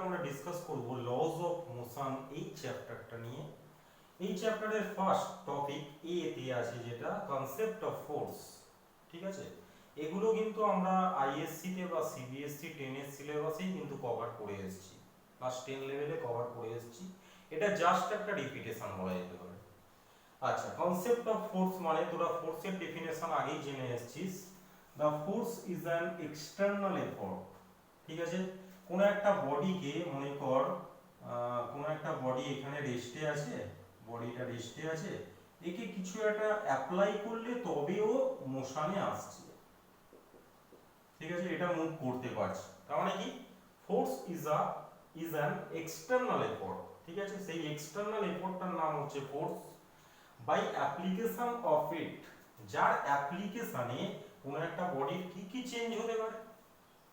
আমরা ডিসকাস করব lodge of motion এই চ্যাপ্টারটা নিয়ে। এই চ্যাপ্টারের ফার্স্ট টপিক এ তে আছে যেটা কনসেপ্ট অফ ফোর্স। ঠিক আছে, এগুলো কিন্তু আমরা আইএসসি তে বা সিবিএসসি 10 এর সিলেবাসেই কিন্তু কভার করে এসেছি, ক্লাস 10 লেভেলে কভার করে এসেছি। এটা জাস্ট একটা রিপিটেশন বলা যেতে পারে। আচ্ছা, কনসেপ্ট অফ ফোর্স মানে তোরা ফোর্সের ডেফিনেশন আগেই জেনে এসেছিস। The force is an external effort. ঠিক আছে, কোনো একটা বডিকে মনে কর কোনো একটা বডি এখানে রেস্টে আছে, বডিটা রেস্টে আছে, একে কিছু একটা অ্যাপ্লাই করলে তবেও মোশনে আসছে। ঠিক আছে, এটা মুভ করতে পারছে, তার মানে কি force is an external effort. ঠিক আছে, সেই এক্সটার্নাল এফর্টটার নাম হচ্ছে force by application of it, যার অ্যাপ্লিকেশনে কোনো একটা বডির কি কি চেঞ্জ হতে পারে,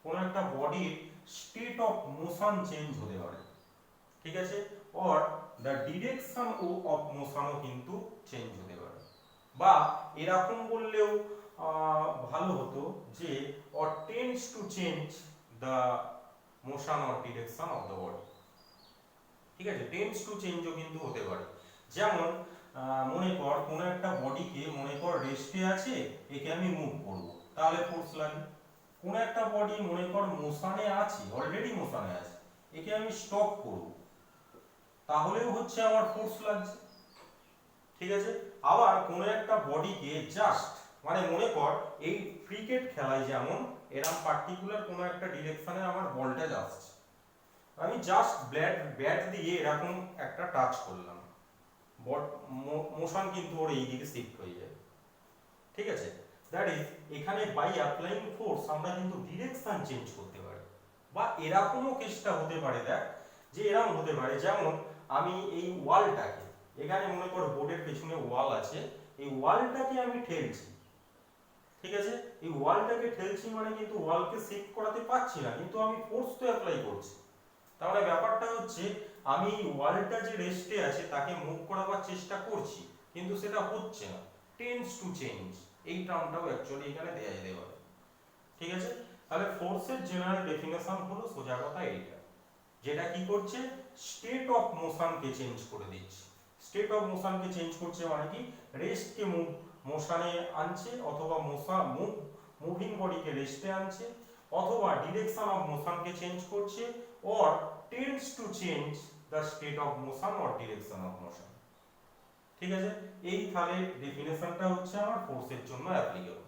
কোনো একটা বডির স্টেট অফ মোশন চেঞ্জ হতে পারে। ঠিক আছে, অর দ্য ডিরেকশন অফ মোশনও কিন্তু চেঞ্জ হতে পারে, বা এরকম বললেও ভালো হতো যে or tends to change the motion or direction of the body. ঠিক আছে, টেন্ডস টু চেঞ্জও কিন্তু হতে পারে। যেমন মনে কর কোনো একটা বডিকে মনে কর রেস্টে আছে, একে আমি মুভ করব, তাহলে ফোর্স লাগে। কোনো একটা বডি মনে কর মোশনে আছে, অলরেডি মোশনে আছে, একে আমি স্টপ করব, তাহলেও হচ্ছে আমার ফোর্স লাগছে। ঠিক আছে, আবার কোনো একটা বডিকে জাস্ট মানে মনে কর এই ক্রিকেট খেলায় যেমন এরকম পার্টিকুলার কোনো একটা ডিরেকশনে আমার বলটা যাচ্ছে, আমি জাস্ট ব্যাট দিয়ে এরকম একটা টাচ করলাম, মোশন কিন্তু ওর এই দিকে শিফট হয়ে যাবে। ঠিক আছে, দ্যাট ইজ এখানে বাই অ্যাপ্লাইং ফোর্স আমরা কিন্তু ডিরেকশন চেঞ্জ করতে পারি। বা এরকমও কেসটা হতে পারে, দেখ যে এরকম হতে পারে, যেমন আমি এই ওয়ালটাকে এখানে মনে কর বোর্ডের পেছনে ওয়াল আছে, এই ওয়ালটাকে আমি ঠেলছি। ঠিক আছে, এই ওয়ালটাকে ঠেলছি মানে কিন্তু ওয়ালকে শিফট করাতে পারছি না, কিন্তু আমি ফোর্স তো অ্যাপ্লাই করছি। তাহলে ব্যাপারটা হচ্ছে আমি ওয়ালটা যে রেস্টে আছে তাকে মুভ করাবার চেষ্টা করছি, কিন্তু সেটা হচ্ছে না, টেন্ডস টু চেঞ্জ, এই টার্মটাও অ্যাকচুয়ালি এখানে দেয়া যেতে পারে। ঠিক আছে, তাহলে ফোর্সের জেনারেল ডেফিনেশন হলো সোজা কথা এইটা, যেটা কি করছে স্টেট অফ মোশনকে চেঞ্জ করে দিচ্ছে। স্টেট অফ মোশনকে চেঞ্জ করছে মানে কি রেস্টকে মোশনে আনছে, অথবা মুভিং বডিকে রেস্টে আনছে, অথবা ডিরেকশন অফ মোশনকে চেঞ্জ করছে, or tends to change the state of motion or direction of motion. ঠিক আছে, এই তাহলে ডেফিনেশনটা হচ্ছে আমার ফোর্সের জন্য অ্যাপ্লিকেবল।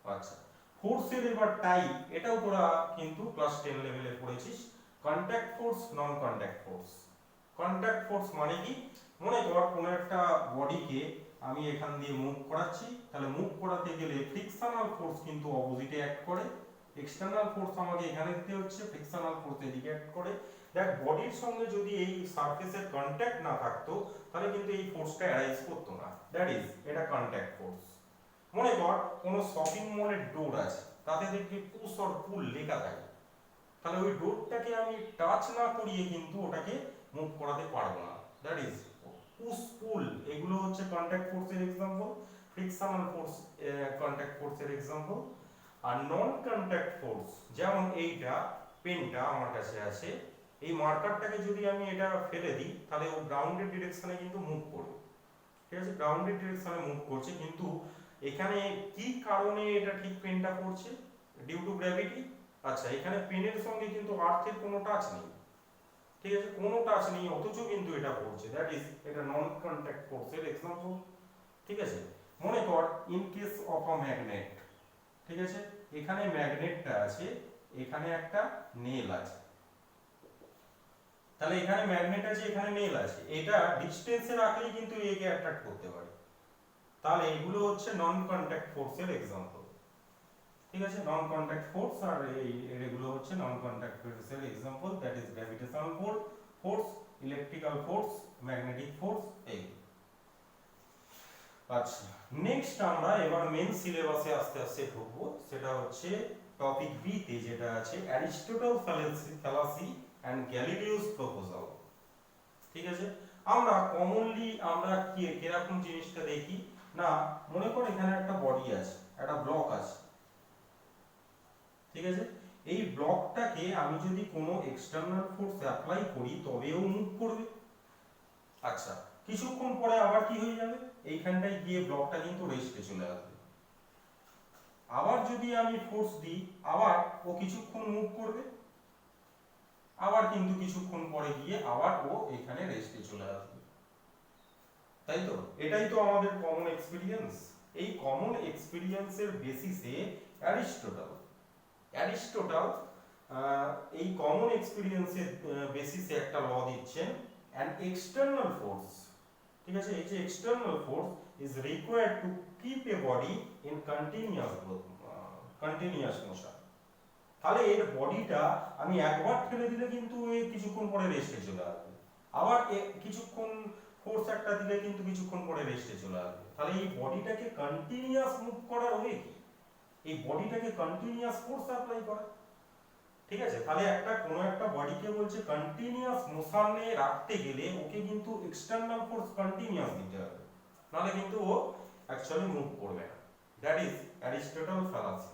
আচ্ছা, ফোর্সের এবার টাইপ, এটাও তোরা কিন্তু ক্লাস 10 লেভেলে পড়েছিস, কন্ট্যাক্ট ফোর্স, নন কন্ট্যাক্ট ফোর্স। কন্ট্যাক্ট ফোর্স মানে কি, মনে কর কোনো একটা বডিকে আমি এখান দিয়ে মুভ করাচ্ছি, তাহলে মুভ করাতে গেলে ফ্রিকশনাল ফোর্স কিন্তু অপোজিটে অ্যাক্ট করে, এক্সটার্নাল ফোর্স আমাকে এখানে দিতে হচ্ছে, ফ্রিকশনাল ফোর্স এদিকে অ্যাক্ট করে। দেখ বডির সঙ্গে যদি এই সারফেসের কন্ট্যাক্ট না থাকতো তাহলে কিন্তু এই ফোর্সটা অ্যারাইজ করতো না, দ্যাট ইজ এটা কন্ট্যাক্ট ফোর্স। মনে কর কোনো শপিং মলের ডোর আছে, তাতে দেখবি পুশ অর পুল লেখা থাকে, তাহলে ওই ডোরটাকে আমি টাচ না করিয়ে কিন্তু ওটাকে মুভ করাতে পারবো না, দ্যাট ইজ পুশ পুল, এগুলো হচ্ছে কন্ট্যাক্ট ফোর্সের এক্সাম্পল, ফ্রিকশনাল ফোর্স কন্ট্যাক্ট ফোর্সের এক্সাম্পল। আর নন কন্ট্যাক্ট ফোর্স, যেমন এইটা পেনটা আমার কাছে আছে, এই মার্কারটাকে যদি আমি এটা ফেলে দিই তাহলে ও গ্রাউন্ডের ডিরেকশনে কিন্তু মুভ করবে। ঠিক আছে, গ্রাউন্ডের ডিরেকশনে মুভ করছে, কিন্তু এখানে কি কারণে এটা ঠিক পেনটা পড়ছে, ডিউ টু গ্র্যাভিটি। আচ্ছা, এখানে পেনের সঙ্গে কিন্তু আর্থের কোনো টাচ নেই, ঠিক আছে, কোনো টাচ নেই, অথচ কিন্তু এটা পড়ছে, দ্যাট ইজ এটা নন কন্ট্যাক্ট ফোর্সের এক্সাম্পল। ঠিক আছে, মনে কর in case of a magnet, ঠিক আছে, এখানে ম্যাগনেটটা আছে, এখানে একটা নেল আছে, তাহলে এখানে ম্যাগনেট আছে, এখানে নেল আছে, এটা ডিসটেন্সে রাখলেই কিন্তু একে অ্যাট্রাক্ট করতে পারে, তাহলে এগুলো হচ্ছে নন কন্ট্যাক্ট ফোর্সের এক্সাম্পল। ঠিক আছে, নন কন্ট্যাক্ট ফোর্স আর এগুলো হচ্ছে নন কন্ট্যাক্ট ফোর্সের example, that is gravitational force, electrical force, magnetic force, এই। আচ্ছা, নেক্সট আমরা এবার মেন সিলেবাসে আস্তে আস্তে ঢুকবো, সেটা হচ্ছে টপিক বি তে যেটা আছে অ্যারিস্টটল ফ্যালাসি এন্ড গ্যালিলিওস প্রপোজাল। ঠিক আছে, আমরা কমনলি আমরা কি এরকম জিনিসটা দেখি না, মনে কর এখানে একটা বডি আছে, একটা ব্লক আছে, ঠিক আছে, এই ব্লকটাকে আমি যদি কোনো এক্সটার্নাল ফোর্স অ্যাপ্লাই করি তবেও মুভ করবে। আচ্ছা, কিছুক্ষণ পরে আবার কি হয়ে যাবে, এইখানটায় গিয়ে ব্লকটা কিন্তু রেস্টে চলে আসবে। আবার যদি আমি ফোর্স দিই আবার ও কিছুক্ষণ মুভ করবে, আবার কিন্তু কিছুক্ষণ পরে গিয়ে আবার ও এখানে রেস্টে চলে আসবে, তাই তো? এটাই তো আমাদের কমন এক্সপিরিয়েন্স। এই কমন এক্সপিরিয়েন্সের বেসিসে অ্যারিস্টোটল এই কমন এক্সপিরিয়েন্সের বেসিসে একটা ল দিচ্ছেন, অ্যান এক্সটার্নাল ফোর্স, ঠিক আছে, এই যে external force is required to keep A body in continuous motion. তাহলে এর বডিটা আমি একবার ঠেলে দিলে কিন্তু কিছুক্ষণ পরে রেস্টে চলে আসবে, আবার কিছুক্ষণ ফোর্স একটা দিলে কিন্তু কিছুক্ষণ পরে রেস্টে চলে আসবে। তাহলে এই বডিটাকে কন্টিনিউয়াস মুভ করার ওয়ে কি? এই বডিটাকে কন্টিনিউয়াস ফোর্স অ্যাপ্লাই করা, ঠিক আছে? তাহলে কোনো একটা বডিকে বলছে কন্টিনিউয়াস মোশনে রাখতে গেলে ওকে কিন্তু এক্সটার্নাল ফোর্স কন্টিনিউয়াস দিতে হবে, নাহলে কিন্তু ও অ্যাকচুয়ালি মুভ করবে না। দ্যাট ইজ অ্যারিস্টটল ফ্যালাসি,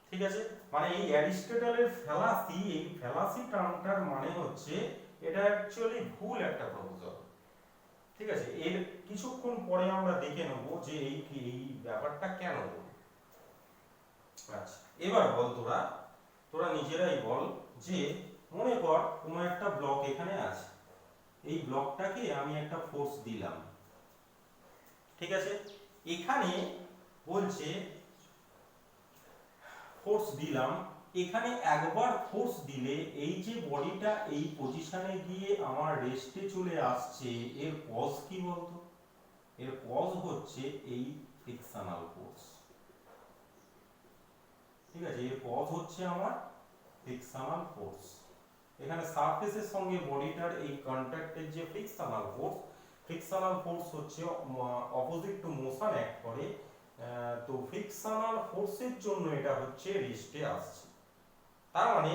ঠিক আছে? মানে এই অ্যারিস্টটলের ফ্যালাসি, এই ফ্যালাসি টার্মটার মানে হচ্ছে এটা অ্যাকচুয়ালি ভুল একটা প্রপোজাল, ঠিক আছে? এর কিছুক্ষণ পরে আমরা দেখে নেব যে এই ব্যাপারটা কেন বল। আচ্ছা, এবার বল তোরা নিজেরাই বল যে মনে কর কোনো একটা ব্লক এখানে আছে, এই ব্লকটাকে আমি একটা ফোর্স দিলাম, ঠিক আছে? এখানে বলছে ফোর্স দিলাম, এখানে একবার ফোর্স দিলে এই যে বডিটা এই পজিশনে গিয়ে আমার রেস্টে চলে আসছে, এর কজ কি বলতো? এর কজ হচ্ছে এই ফ্রিকশনাল ফোর্স, ঠিক আছে? এর কজ হচ্ছে আমার ফ্রিকশনাল ফোর্স। এখানে সারফেসের সঙ্গে বডিটার এই কন্ট্যাক্টের যে ফ্রিকশনাল ফোর্স হচ্ছে অপোজিট টু মোশন অ্যাক্ট করে, তো ফ্রিকশনাল ফোর্সের জন্য এটা হচ্ছে রেস্টে আসছে। তার মানে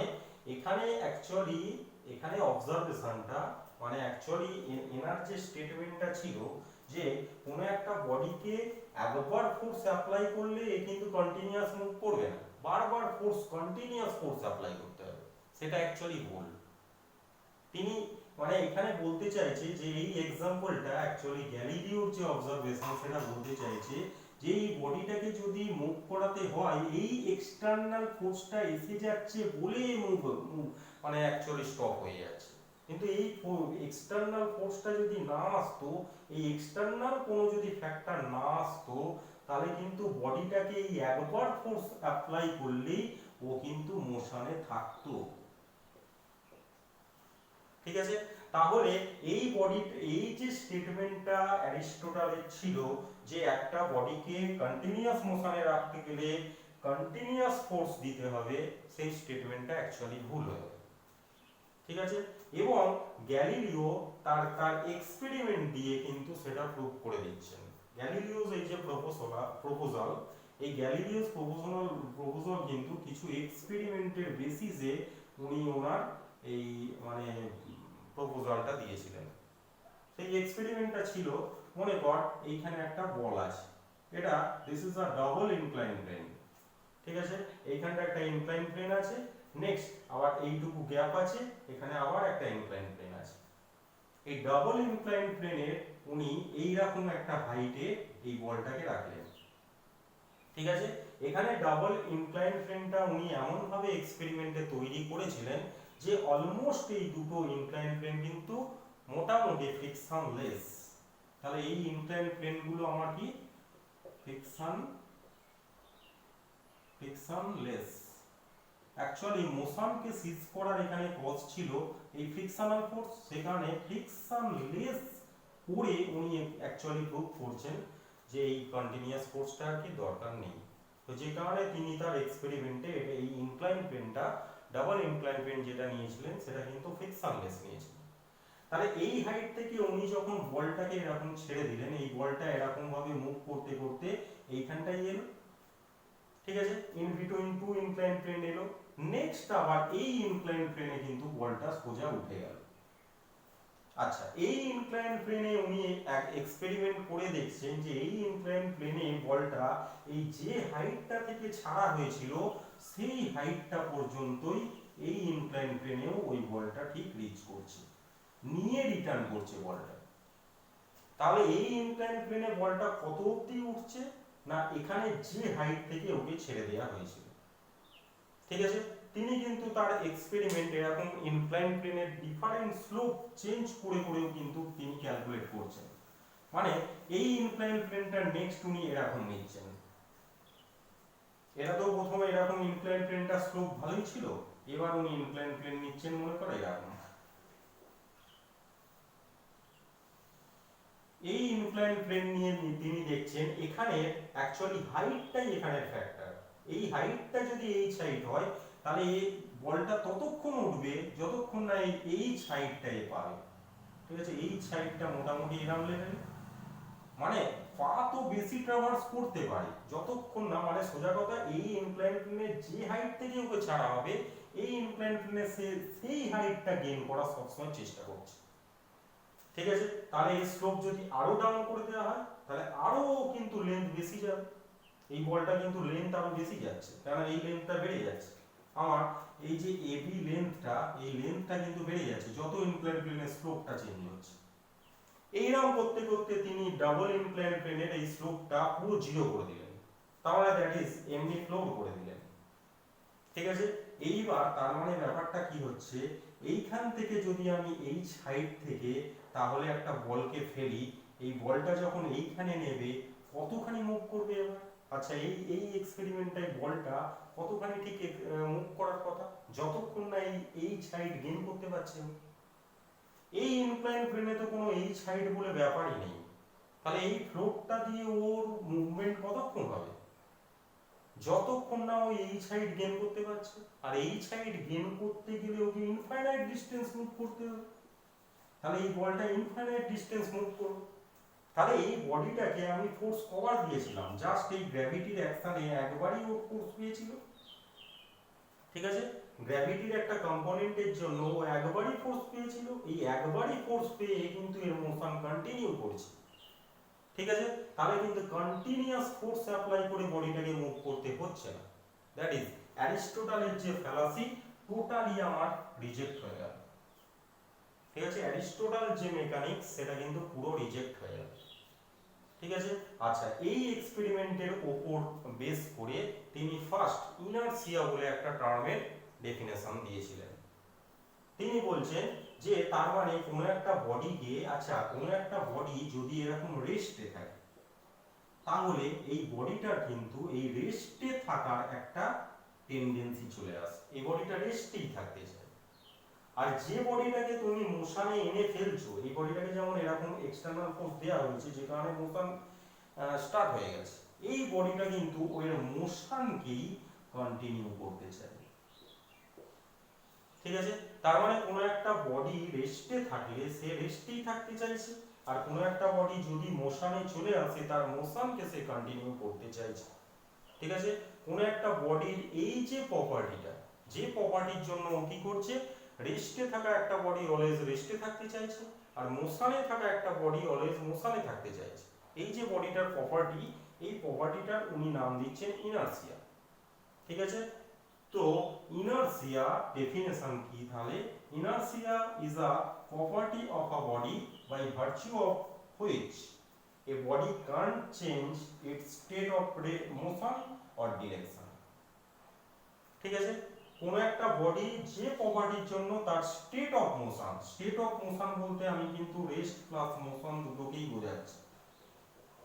এখানে অবজারভেশনটা মানে অ্যাকচুয়ালি এনার যে স্টেটমেন্টটা ছিল যে কোনো একটা বডিকে একবার ফোর্স অ্যাপ্লাই করলে এ কিন্তু কন্টিনিউয়াস মুভ করবে না, বারবার কন্টিনিউয়াস ফোর্স অ্যাপ্লাই করতে হবে, সেটা অ্যাকচুয়ালি ভুল। তিনি মানে এখানে বলতে চাইছে যে এই এক্সাম্পলটা অ্যাকচুয়ালি গ্যালিলিওর যে অবজারভেশন সেটা বলতে চাইছে যে এই বডিটাকে যদি মুভ করাতে হয় এই এক্সটার্নাল ফোর্সটা এসে যাচ্ছে বলে মুভ মানে অ্যাকচুয়ালি স্টপ হয়ে যাচ্ছে। কিন্তু এই এক্সটার্নাল ফোর্সটা যদি না আসতো, এই এক্সটার্নাল কোনো যদি ফ্যাক্টর না আসতো, তাহলে কিন্তু বডিটাকে এই একবার ফোর্স অ্যাপ্লাই করলেই ও কিন্তু মোশনে থাকতো, ঠিক আছে? তাহলে এই যে স্টেটমেন্টটা অ্যারিস্টটলের ছিল যে একটা বডিকে কন্টিনিউয়াস মোশনে রাখতে গেলে কন্টিনিউয়াস ফোর্স দিতে হবে, সেই স্টেটমেন্টটা অ্যাকচুয়ালি ভুল হয়ে গেল, ঠিক আছে? এবং গ্যালিলিও তার এক্সপেরিমেন্ট দিয়ে কিন্তু সেটা প্রুভ করে দিচ্ছেন। গ্যালিলিওস এই যে প্রপোজাল, এই গ্যালিলিওস প্রপোজাল কিন্তু কিছু এক্সপেরিমেন্টের বেসিসে উনি ওনার এই মানে প্রপোজালটা দিয়েছিলেন। সেই এক্সপেরিমেন্টটা ছিল, মনে কর এইখানে একটা বল আছে, এটা this is a double incline plane, ঠিক আছে? এইখানটা একটা ইনক্লাইন প্লেন আছে, নেক্সট আবার এইটুকু গ্যাপ আছে, এখানে আবার একটা ইনক্লাইন প্লেন আছে। এই ডাবল ইনক্লাইন প্লেনের উনি এইরকম একটা হাইটে এই বলটাকে রাখলেন, ঠিক আছে? এখানে ডাবল ইনক্লাইন প্লেনটা উনি এমন ভাবে এক্সপেরিমেন্টে তৈরি করেছিলেন যে অলমোস্ট এই দুটো ইনক্লাইন প্লেন কিন্তু মোটামুটি ফ্রিকশনলেস। তাহলে এই ইনক্লাইন প্লেনগুলো আমার কি ফ্রিকশনলেস। অ্যাকচুয়ালি মোশনকে সিজ করার এখানে কজ ছিল এই ফ্রিকশনাল ফোর্স, সেখানে ফ্রিকশনলেস করে উনি অ্যাকচুয়ালি প্রুভ করছেন যে এই কন্টিনিউয়াস ফোর্সটা কি দরকার নেই। তো যে কারণে তিনি তার এক্সপেরিমেন্টে এই ইনক্লাইন প্লেনটা, ডাবল ইনক্লাইন প্লেন যেটা নিয়েছিলেন সেটা কিন্তু ফ্রিকশনলেস নিয়েছিলেন। তাহলে এই হাইট থেকে উনি যখন বলটাকে এরকম ছেড়ে দিলেন, এই বলটা এরকম ভাবে মুভ করতে করতে এইখানটাই এলো, ঠিক আছে? In between two incline plane এলো, নেক্সট আবার এই ইনক্লাইন প্লেনে কিন্তু বলটা সোজা উঠে গেল, আচ্ছা, এই ইনক্লাইন প্লেনে উনি এক এক্সপেরিমেন্ট করে দেখছেন যে এই ইনক্লাইন প্লেনে বলটা এই যে হাইটটা থেকে ছাড়া হয়েছিল সেই হাইটটা পর্যন্তই এই ইনক্লাইন প্লেনেও ওই বলটা ঠিক রিচ করছে, নিয়ে রিটার্ন করছে বলটা। তাহলে এই ইনক্লাইন প্লেনে বলটা কত অবধি উঠছে না এখানে যে হাইট থেকে ওকে ছেড়ে দেওয়া হয়েছিল। ঠিক আছে, তিনি কিন্তু তার এক্সপেরিমেন্ট এরকম ইনক্লাইন প্লেনের ডিফারেন্ট স্লোপ চেঞ্জ করে করেও কিন্তু তিনি ক্যালকুলেট করছেন। মানে এই ইনক্লাইন প্লেনটা নেক্সট উনি এরকম নিচ্ছেন, এটা তো প্রথমে এরকম ইনক্লাইন প্লেনটা স্লোপ ভালোই ছিল, এবার উনি ইনক্লাইন প্লেন নিচ্ছেন মনে করে এরকম। এই ইনক্লাইন প্লেন নিয়ে তিনি দেখছেন এখানে অ্যাকচুয়ালি হাইটটাই এখানে ফ্যাক্টর। এই হাইটটা যদি এইচ হাইট হয় তাহলে এই বলটা ততক্ষণ উঠবে যতক্ষণ না এই এইচ হাইটটাই পাবে। ঠিক আছে, এইচ হাইটটা মোটামুটি এরকম লেভেল, মানে পা তো বেশি ট্রাভার্স করতে পারে যতক্ষণ না, মানে সোজা কথা এই ইনক্লাইন প্লেনের যে হাইট থেকে ওকে ছাড়া হবে এই ইনক্লাইন প্লেনে সেই হাইটটা গেইন করার সবসময় চেষ্টা করছে। ঠিক আছে, তাহলে এই স্লোপ যদি আরো ডাউন করে দেওয়া হয় তাহলে আরো কিন্তু লেন্থ বেশি যাবে, এই বলটা কিন্তু লেন্থ আরো বেশি যাচ্ছে, কারণ এই লেন্থটা বেড়ে যাচ্ছে। আমার এই যে এবি লেন্থটা, এই লেন্থটা কিন্তু বেড়ে যাচ্ছে যত ইনক্লাইন প্লেনের স্লোপটা চেঞ্জ হচ্ছে। এইরকম করতে করতে তিনি ডাবল ইনক্লাইন প্লেনের এই স্লোপটা পুরো জিরো করে দিলেন, তাহলে দ্যাট ইজ এমনি ফ্লোর করে দিলেন। ঠিক আছে, এইবার তার মানে ব্যাপারটা কি হচ্ছে, এইখান থেকে যদি আমি এইচ হাইট থেকে তাহলে একটা বলকে ফেলি, এই বলটা যখন এইখানে নেবে কতখানি মুভ করবে এবার। আচ্ছা, এই এই এক্সপেরিমেন্টটাই বলটা কতখানি ঠিক মুভ করার কথা, যতক্ষণ না এই এইচ হাইট গেইন করতে পারছে। এই ইনক্লাইন প্লেনে তো কোনো এইচ হাইট বলে ব্যাপারই নেই, তাহলে এই ফ্লোরটা দিয়ে ওর মুভমেন্ট কতক্ষণ হবে, যতক্ষণ না ওই এইচ হাইট গেইন করতে পারছে। আর এইচ হাইট গেইন করতে গেলে ওকে ইনফাইনাইট ডিসটেন্স মুভ করতে হবে, তাহলে এই বলটা ইনফাইনাইট ডিসটেন্স মুভ করবে। তাহলে এই বডিটাকে আমি ফোর্স কভার দিয়েছিলাম, জাস্ট এই গ্র্যাভিটির অ্যাকশনে একবারই ও ফোর্স পেয়েছিল। ঠিক আছে, গ্র্যাভিটির একটা কম্পোনেন্টের জন্য ও একবারই ফোর্স পেয়েছিল, এই একবারই ফোর্স পেয়ে কিন্তু এর মোশন কন্টিনিউ করছে। ঠিক আছে, তাহলে কিন্তু কন্টিনিউয়াস ফোর্স অ্যাপ্লাই করে বডিটাকে মুভ করতে হচ্ছে না। দ্যাট ইজ অ্যারিস্টটলের যে ফ্যালাসি টোটালি আমার রিজেক্ট হয়ে গেল। ঠিক আছে, অ্যারিস্টটল যে মেকানিক্স সেটা কিন্তু পুরো রিজেক্ট হয়ে গেল। ঠিক আছে, আচ্ছা, এই এক্সপেরিমেন্টের উপর বেস করে তিনি ফার্স্ট ইনারশিয়া বলে একটা টার্মের ডেফিনেশন দিয়েছিলেন। তিনি বলছেন যে তার মানে কোনো একটা বডিকে, আচ্ছা কোনো একটা বডি যদি এরকম রেস্টে থাকে তাহলে এই বডিটার কিন্তু এই রেস্টে থাকার একটা টেন্ডেন্সি চলে আসে, এই বডিটা রেস্টেই থাকতে চায়। আর যে বডিটাকে তুমি মোশনে এনে ফেলছো, এই বডিটাকে যেমন এরকম এক্সটার্নাল ফোর্স দেওয়া হয়েছে যে কারণে মোশন স্টার্ট হয়ে গেছে, এই বডিটা কিন্তু ওই মোশনকেই কন্টিনিউ করতে চায়। ঠিক আছে, তার মানে কোনো একটা বডি রেস্টে থাকলে সে রেস্টেই থাকতে চাইছে, আর কোনো একটা বডি যদি মোশনে চলে আসে তার মোশনকে সে কন্টিনিউ করতে চাইছে। ঠিক আছে, কোনো একটা বডির এই যে প্রপার্টিটা, যে প্রপার্টির জন্য ও কি করছে, রেস্টে থাকা একটা বডি অলওয়েজ রেস্টে থাকতে চাইছে, আর মোশনে থাকা একটা বডি অলওয়েজ মোশনে থাকতে চাইছে। এই যে বডিটার প্রপার্টি, এই প্রপার্টিটার উনি নাম দিচ্ছেন ইনারশিয়া। ঠিক আছে, তো ইনারশিয়া ডেফিনেশন কি তাহলে, inertia is a property of a body by virtue of which a body can't change its state of motion or direction। ঠিক আছে, কোন একটা বডি যে প্রপার্টির জন্য তার state of motion, state of motion বলতে আমি কিন্তু রেস্ট প্লাস মোশন দুটোকেই বোঝাচ্ছি।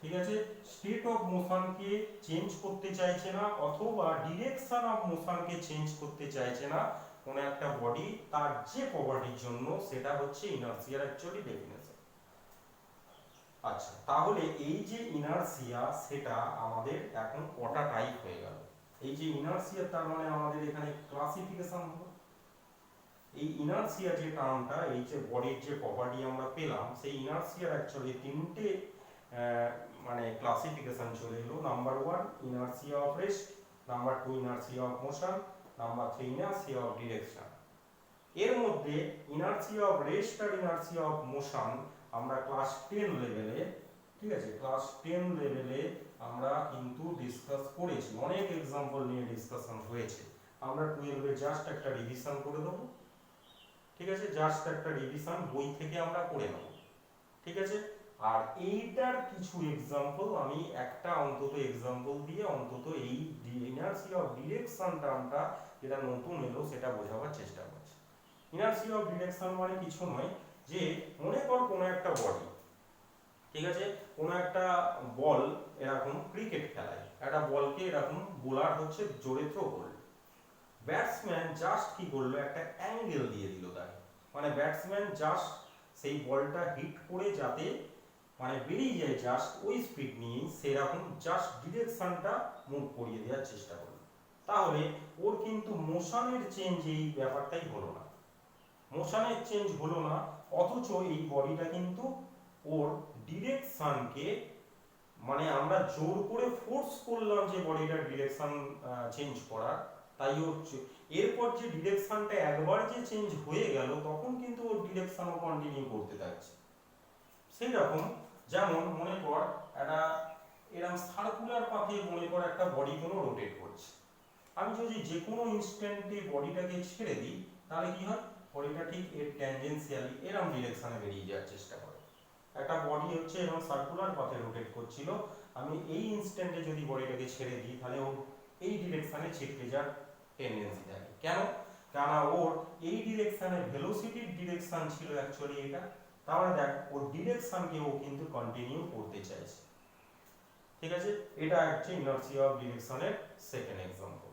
ঠিক আছে, স্টেট অফ মোশনকে চেঞ্জ করতে চাইছে না অথবা ডিরেকশন অফ মোশনকে চেঞ্জ করতে চাইছে না কোন একটা বডি তার যে প্রপার্টির জন্য, সেটা হচ্ছে ইনারশিয়ার অ্যাকচুয়ালি ডেফিনেশন। আচ্ছা, তাহলে এই যে ইনারশিয়া সেটা আমাদের এখন কটা টাইপ হয়ে গেল। এই যে ইনারশিয়া তার মানে আমাদের এখানে ক্লাসিফিকেশন হলো। এই ইনারশিয়া যে টার্মটা, এই যে বডির যে প্রপার্টি আমরা পেলাম, সেই ইনারশিয়ার অ্যাকচুয়ালি তিনটে মানে ক্লাসিফিকেশন চলে এলো। Number 1 inertia of rest, number 2 inertia of motion, number 3 inertia of direction. এর মধ্যে ইনার্সিয়া অফ রেস্ট আর ইনার্সিয়া অফ মোশন আমরা ক্লাস 10 লেভেলে, ঠিক আছে, ক্লাস 10 লেভেলে আমরা কিন্তু ডিসকাস করেছি, অনেক एग्जांपल নিয়ে ডিসকাশন হয়েছে। আমরা 12 এ জাস্ট একটা রিভিশন করে দেব, ঠিক আছে, জাস্ট একটা রিভিশন বই থেকে আমরা করে নেব, ঠিক আছে। আর এইটার কিছু एग्जांपल আমি একটা অন্তত एग्जांपल দিয়ে অন্তত এই ইনার্সিয়া অফ ডিরেকশন টার্মটা যেটা নতুন এলো সেটা বোঝাবার চেষ্টা করছি। ইনার্সিয়া অফ ডিরেকশন মানে কিছু নয়, যে মনে কর কোনো একটা বডি, ঠিক আছে, কোনো একটা বল এরকম ক্রিকেট খেলায় একটা বলকে এরকম বোলার হচ্ছে জোরে থ্রো করল, ব্যাটসম্যান জাস্ট কি করলো, একটা অ্যাঙ্গেল দিয়ে দিল তাকে, মানে ব্যাটসম্যান জাস্ট সেই বলটা হিট করে যাতে মানে বেরিয়ে যায় জাস্ট ওই স্পিড নিয়ে, সেরকম জাস্ট ডিরেকশনটা মুভ করিয়ে দেওয়ার চেষ্টা করলো। তাহলে ওর কিন্তু মোশনের চেঞ্জ এই ব্যাপারটাই হলো না, মোশনের চেঞ্জ হলো না, অথচ এই বডিটা কিন্তু ওর ডিরেকশনকে মানে আমরা জোর করে ফোর্স করলাম যে বডিটার ডিরেকশন চেঞ্জ করার, তাই ওর এরপর যে ডিরেকশনটা একবার যে চেঞ্জ হয়ে গেল তখন কিন্তু ওর ডিরেকশনও কন্টিনিউ করতে থাকছে। সেই রকম যেমন মনে কর একটা এরকম সার্কুলার পাথে মনে কর একটা বডি কোনো রোটেট করছে, আমি যদি যে কোনো ইনস্ট্যান্টে বডিটাকে ছেড়ে দিই তাহলে কি হয়, বডিটা ঠিক এর ট্যানজেনশিয়ালি এরকম ডিরেকশনে বেরিয়ে যাওয়ার চেষ্টা করে। একটা বডি হচ্ছে এবং সার্কুলার পাথে রোটেট করছিল, আমি এই ইনস্ট্যান্টে যদি বডিটাকে ছেড়ে দিই তাহলে ও এই ডিরেকশনে ছিটকে যাওয়ার টেন্ডেন্সি থাকে। কেন? কারণ ওর এই ডিরেকশনে ভেলোসিটির ডিরেকশন ছিল অ্যাকচুয়ালি এটা, তাহলে দেখ ওর ডিরেকশনকে ও কিন্তু কন্টিনিউ করতে চাইছে, ঠিক আছে। এটা হচ্ছে ইনার্সিয়া অফ ডিরেকশনের সেকেন্ড एग्जांपल।